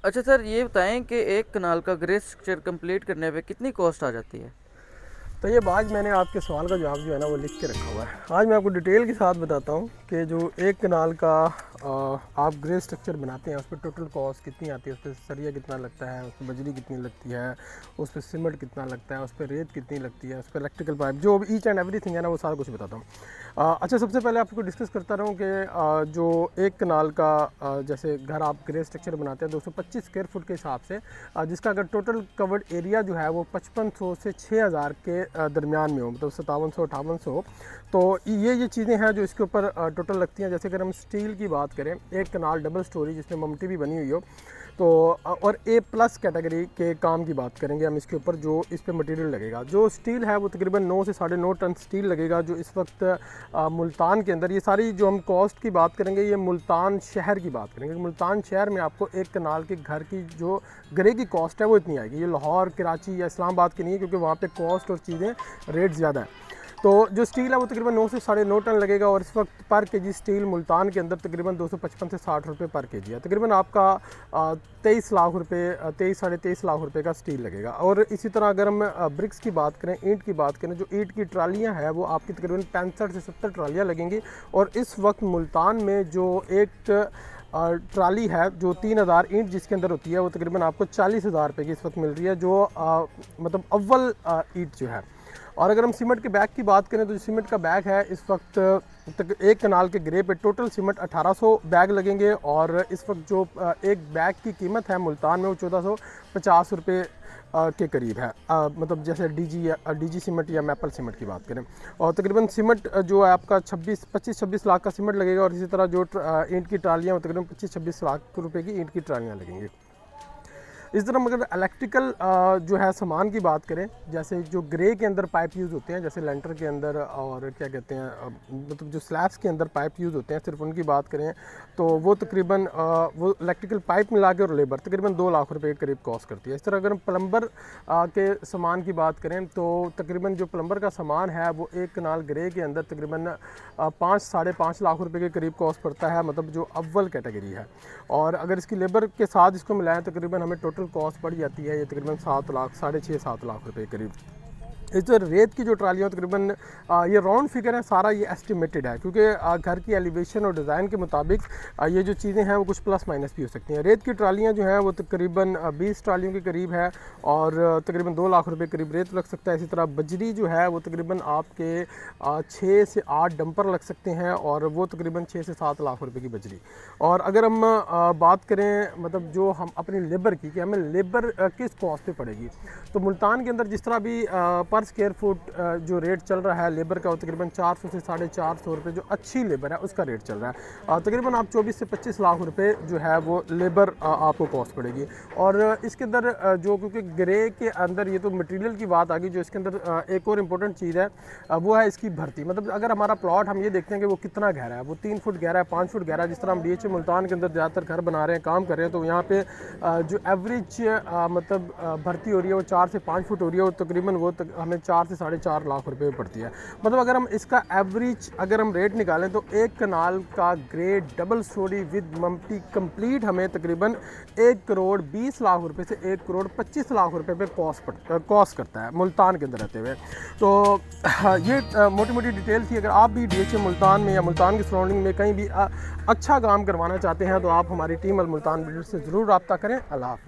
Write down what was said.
अच्छा सर, ये बताएं कि एक कनाल का ग्रे स्ट्रक्चर कंप्लीट करने पे कितनी कॉस्ट आ जाती है? तो ये आज मैंने आपके सवाल का जवाब जो है ना वो लिख के रखा हुआ है। आज मैं आपको डिटेल के साथ बताता हूँ कि जो एक कनाल का आप ग्रे स्ट्रक्चर बनाते हैं उस पर टोटल कॉस्ट कितनी आती है, उस पर सरिया कितना लगता है, उस पर बजरी कितनी लगती है, उस पर सीमेंट कितना लगता है, उस पर रेत कितनी लगती है, उस पर इलेक्ट्रिकल पाइप, जो ईच एंड एवरीथिंग है ना वो सारा कुछ बताता हूँ। अच्छा, सबसे पहले आपको डिस्कस करता रहूँ कि जो एक कनाल का जैसे घर आप ग्रे स्ट्रक्चर बनाते हैं 225 स्क्वायर फुट के हिसाब से, जिसका अगर टोटल कवर्ड एरिया जो है वो 5500 से 6000 के दरमियान में हो, मतलब 5700-5800। तो ये चीज़ें हैं जो इसके ऊपर टोटल लगती हैं। जैसे अगर हम स्टील की बात करें, एक कनाल डबल स्टोरी जिसमें ममटी भी बनी हुई हो, तो और ए प्लस कैटेगरी के काम की बात करेंगे हम इसके ऊपर, जो इस पे मटेरियल लगेगा, जो स्टील है वो तकरीबन 9 से 9.5 टन स्टील लगेगा, जो इस वक्त मुल्तान के अंदर, ये सारी जो हम कॉस्ट की बात करेंगे ये मुल्तान शहर की बात करेंगे। मुल्तान शहर में आपको एक कनाल के घर की जो ग्रे की कॉस्ट है वो इतनी आएगी। ये लाहौर, कराची या इस्लामाबाद की नहीं है, क्योंकि वहाँ पे कॉस्ट और चीज़ें रेट ज़्यादा है। तो जो स्टील है वो तकरीबन 9 से 9.5 टन लगेगा, और इस वक्त पर केजी स्टील मुल्तान के अंदर तकरीबन 255 से 60 रुपये पर केजी है। तकरीबन आपका 23 लाख रुपये, 23 साढ़े 23 लाख रुपये का स्टील लगेगा। और इसी तरह अगर हम ब्रिक्स की बात करें, ईंट की बात करें, जो ईंट की ट्रालियाँ हैं वो आपकी तकरीबन 65 से 70 ट्रालियाँ लगेंगी। और इस वक्त मुल्तान में जो एक ट्राली है जो 3000 ईंट जिसके अंदर होती है वो तकरीबन आपको 40,000 रुपये की इस वक्त मिल रही है, जो मतलब अव्वल ईंट जो है। और अगर हम सीमेंट के बैग की बात करें तो जो सीमेंट का बैग है इस वक्त एक कनाल के ग्रे पे टोटल सीमेंट 1800 बैग लगेंगे। और इस वक्त जो एक बैग की कीमत है मुल्तान में वो 1450 रुपये के करीब है। मतलब जैसे डीजी सीमेंट या मैपल सीमेंट की बात करें, और तकरीबन सीमेंट जो है आपका 25-26 लाख का सीमेंट लगेगा। और इसी तरह जो ईंट की ट्रालियाँ तकरीबन 25-26 लाख रुपए की ईंट की ट्रालियाँ लगेंगी। इस तरह अगर इलेक्ट्रिकल जो है सामान की बात करें, जैसे जो ग्रे के अंदर पाइप यूज़ होते हैं, जैसे लेंटर के अंदर और क्या कहते हैं मतलब जो स्लैब्स के अंदर पाइप यूज़ होते हैं, सिर्फ उनकी बात करें तो वो तकरीबन वो इलेक्ट्रिकल पाइप मिला के और लेबर तकरीबन 2 लाख रुपए के करीब कॉस्ट करती है। इस तरह अगर हम प्लम्बर के सामान की बात करें तो तकरीबन जो प्लम्बर का सामान है वो एक कनाल ग्रे के अंदर तकरीबन 5-5.5 लाख रुपए के करीब कॉस्ट पड़ता है, मतलब जो अव्वल कैटेगरी है। और अगर इसकी लेबर के साथ इसको मिलाएं तकरीबन हमें टोटल कॉस्ट पड़ जाती है ये तकरीबन 7 लाख, 6.5-7 लाख रुपए करीब। इस जो रेत की जो ट्रालियाँ तकरीबन ये राउंड फिगर है, सारा ये एस्टिमेटेड है, क्योंकि घर की एलिवेशन और डिज़ाइन के मुताबिक ये जो चीज़ें हैं वो कुछ प्लस माइनस भी हो सकती हैं। रेत की ट्रालियाँ जो हैं वो तकरीबन 20 ट्रालियों के करीब है, और तकरीबन 2 लाख रुपए करीब रेत लग सकता है। इसी तरह बजरी जो है वो तकरीबन आपके 6 से 8 डंपर लग सकते हैं, और वो तकरीबन 6 से 7 लाख रुपए की बजरी। और अगर हम बात करें मतलब जो हम अपनी लेबर की, कि हमें लेबर किस कॉस्ट पे पड़ेगी, तो मुल्तान के अंदर जिस तरह भी पर स्क्वायर फुट जो रेट चल रहा है लेबर का वो तकरीबन 400 से 450 रुपये, जो अच्छी लेबर है उसका रेट चल रहा है। तकरीबन आप 24 से 25 लाख रुपए जो है वो लेबर आपको कॉस्ट पड़ेगी। और इसके अंदर जो, क्योंकि ग्रे के अंदर ये तो मटेरियल की बात आ गई, जो इसके अंदर एक और इम्पोर्टेंट चीज़ है वो है इसकी भर्ती। मतलब अगर हमारा प्लॉट हम ये देखते हैं कि वो कितना गहरा है, वो 3 फुट गहरा है, 5 फुट गहरा है, जिस तरह हम BHA मुल्तान के अंदर ज़्यादातर घर बना रहे हैं, काम कर रहे हैं, तो यहाँ पे जो एवरेज मतलब भर्ती हो रही है वो 4 से 5 फुट हो रही है, और तकरीबन वो हमें 4 से 4.5 लाख रुपए में पड़ती है। मतलब अगर हम इसका एवरेज अगर हम रेट निकालें तो एक कनाल का grey double storey with mumty complete हमें तकरीबन 1 करोड़ 20 लाख रुपए से 1 करोड़ 25 लाख रुपए पे कॉस्ट करता है मुल्तान के अंदर रहते हुए। तो ये मोटी मोटी डिटेल थी। अगर आप भी DHA मुल्तान में या मुल्तान की सराउंडिंग में कहीं भी अच्छा काम करवाना चाहते हैं तो आप हमारी टीम अल मुल्तान बिल्डर से ज़रूर रब्ता करें। अल्लाह हाफ़िज़।